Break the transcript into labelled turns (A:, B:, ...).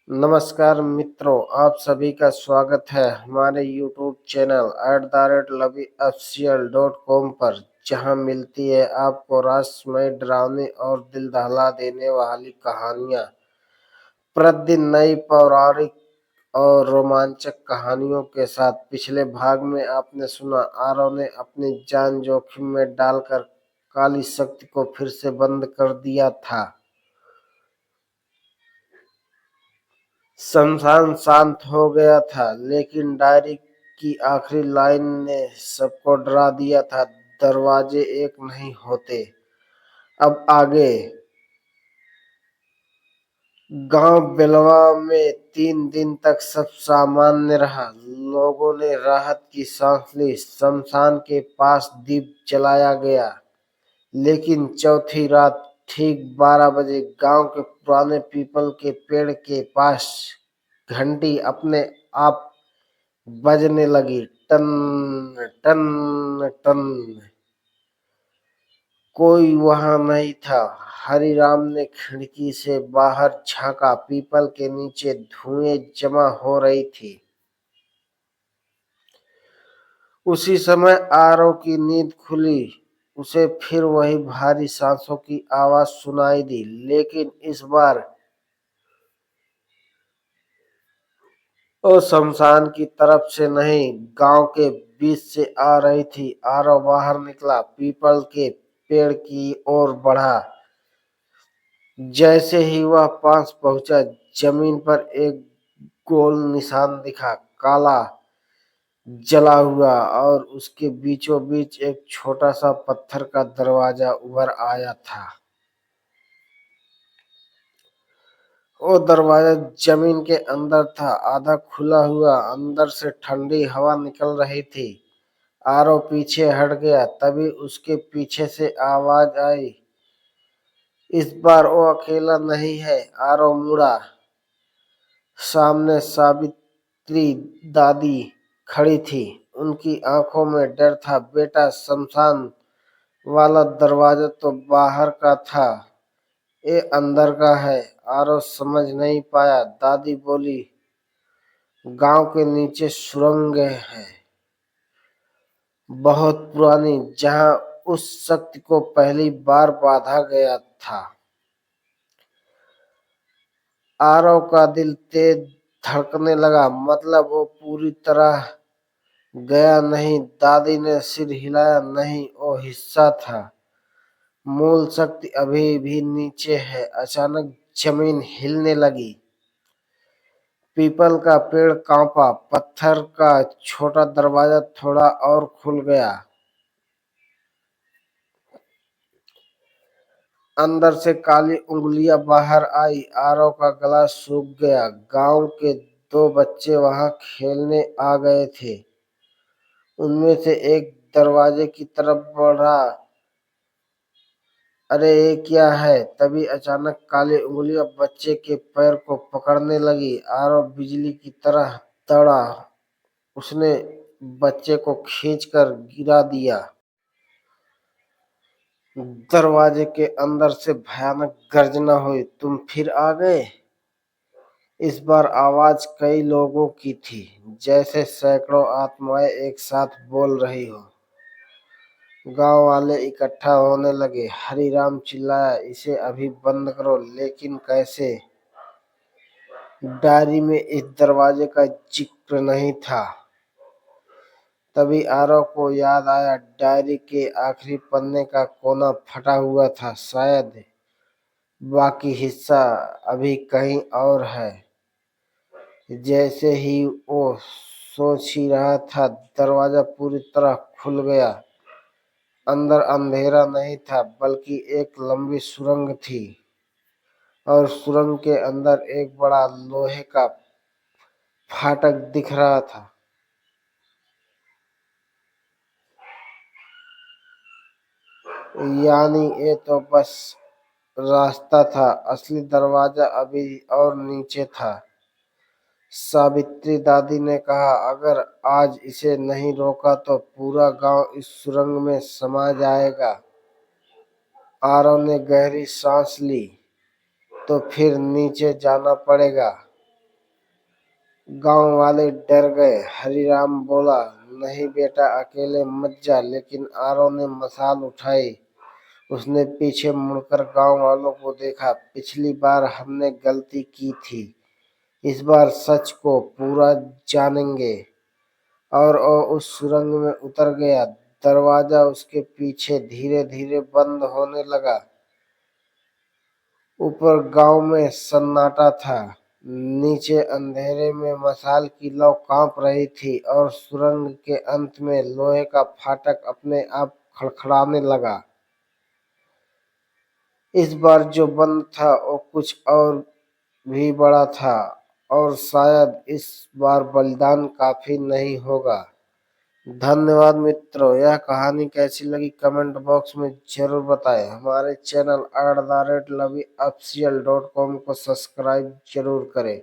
A: नमस्कार मित्रों, आप सभी का स्वागत है हमारे YouTube चैनल @LoveOfficial.com पर, जहां मिलती है आपको रहस्यमय, डरावनी और दिल दहला देने वाली कहानियां। प्रतिदिन नई पौराणिक और रोमांचक कहानियों के साथ। पिछले भाग में आपने सुना, आरव ने अपनी जान जोखिम में डालकर काली शक्ति को फिर से बंद कर दिया था। शमशान शांत हो गया था, लेकिन डायरी की आखिरी लाइन ने सबको डरा दिया था। दरवाजे एक नहीं होते। अब आगे। गांव बेलवा में 3 दिन तक सब सामान्य रहा। लोगों ने राहत की सांस ली। शमशान के पास दीप जलाया गया, लेकिन चौथी रात ठीक 12 बजे गांव के पुराने पीपल के पेड़ के पास घंटी अपने आप बजने लगी। टन टन टन। कोई वहां नहीं था। हरिराम ने खिड़की से बाहर झांका। पीपल के नीचे धुएं जमा हो रही थी। उसी समय आरव की नींद खुली। उसे फिर वही भारी सांसों की आवाज सुनाई दी, लेकिन इस बार वो शमशान की तरफ से नहीं, गांव के बीच से आ रही थी। आरव बाहर निकला, पीपल के पेड़ की ओर बढ़ा। जैसे ही वह पास पहुंचा, जमीन पर एक गोल निशान दिखा, काला, जला हुआ, और उसके बीचों बीच एक छोटा सा पत्थर का दरवाजा उभर आया था। वो दरवाजा जमीन के अंदर था, आधा खुला हुआ। अंदर से ठंडी हवा निकल रही थी। आरव पीछे हट गया। तभी उसके पीछे से आवाज आई, इस बार वो अकेला नहीं है। आरव मुड़ा। सामने सावित्री दादी खड़ी थी। उनकी आंखों में डर था। बेटा, शमशान वाला दरवाजा तो बाहर का था, ये अंदर का है। आरव समझ नहीं पाया। दादी बोली, गांव के नीचे सुरंग है, बहुत पुरानी, जहां उस शक्ति को पहली बार बांधा गया था। आरव का दिल तेज धड़कने लगा। मतलब वो पूरी तरह गया नहीं। दादी ने सिर हिलाया। नहीं, वो हिस्सा था। मूल शक्ति अभी भी नीचे है। अचानक जमीन हिलने लगी। पीपल का पेड़ कांपा। पत्थर का छोटा दरवाजा थोड़ा और खुल गया। अंदर से काली उंगलियां बाहर आई। आरव का गला सूख गया। गांव के 2 बच्चे वहां खेलने आ गए थे। उनमें से एक दरवाजे की तरफ बढ़ा। अरे, ये क्या है? तभी अचानक काली उंगलियां बच्चे के पैर को पकड़ने लगी। आरव बिजली की तरह दौड़ा। उसने बच्चे को खींचकर गिरा दिया। दरवाजे के अंदर से भयानक गर्जना हुई। तुम फिर आ गए? इस बार आवाज कई लोगों की थी, जैसे सैकड़ों आत्माएं एक साथ बोल रही हो। गांव वाले इकट्ठा होने लगे। हरिराम चिल्लाया, इसे अभी बंद करो। लेकिन कैसे? डायरी में इस दरवाजे का जिक्र नहीं था। तभी आरव को याद आया, डायरी के आखिरी पन्ने का कोना फटा हुआ था। शायद बाकी हिस्सा अभी कहीं और है। जैसे ही वो सोच ही रहा था, दरवाजा पूरी तरह खुल गया। अंदर अंधेरा नहीं था, बल्कि एक लंबी सुरंग थी, और सुरंग के अंदर एक बड़ा लोहे का फाटक दिख रहा था। यानी ये तो बस रास्ता था। असली दरवाजा अभी और नीचे था। सावित्री दादी ने कहा, अगर आज इसे नहीं रोका तो पूरा गांव इस सुरंग में समा जाएगा। आरव ने गहरी सांस ली। तो फिर नीचे जाना पड़ेगा। गांव वाले डर गए। हरिराम बोला, नहीं बेटा, अकेले मत जा। लेकिन आरव ने मशाल उठाई। उसने पीछे मुड़कर गांव वालों को देखा। पिछली बार हमने गलती की थी, इस बार सच को पूरा जानेंगे। और वो उस सुरंग में उतर गया। दरवाजा उसके पीछे धीरे धीरे बंद होने लगा। ऊपर गांव में सन्नाटा था। नीचे अंधेरे में मशाल की लौ कांप रही थी और सुरंग के अंत में लोहे का फाटक अपने आप खड़खड़ाने लगा। इस बार जो बंद था वो कुछ और भी बड़ा था, और शायद इस बार बलिदान काफी नहीं होगा। धन्यवाद मित्रों। यह कहानी कैसी लगी कमेंट बॉक्स में जरूर बताएं। हमारे चैनल @lovyofficial.com को सब्सक्राइब जरूर करें।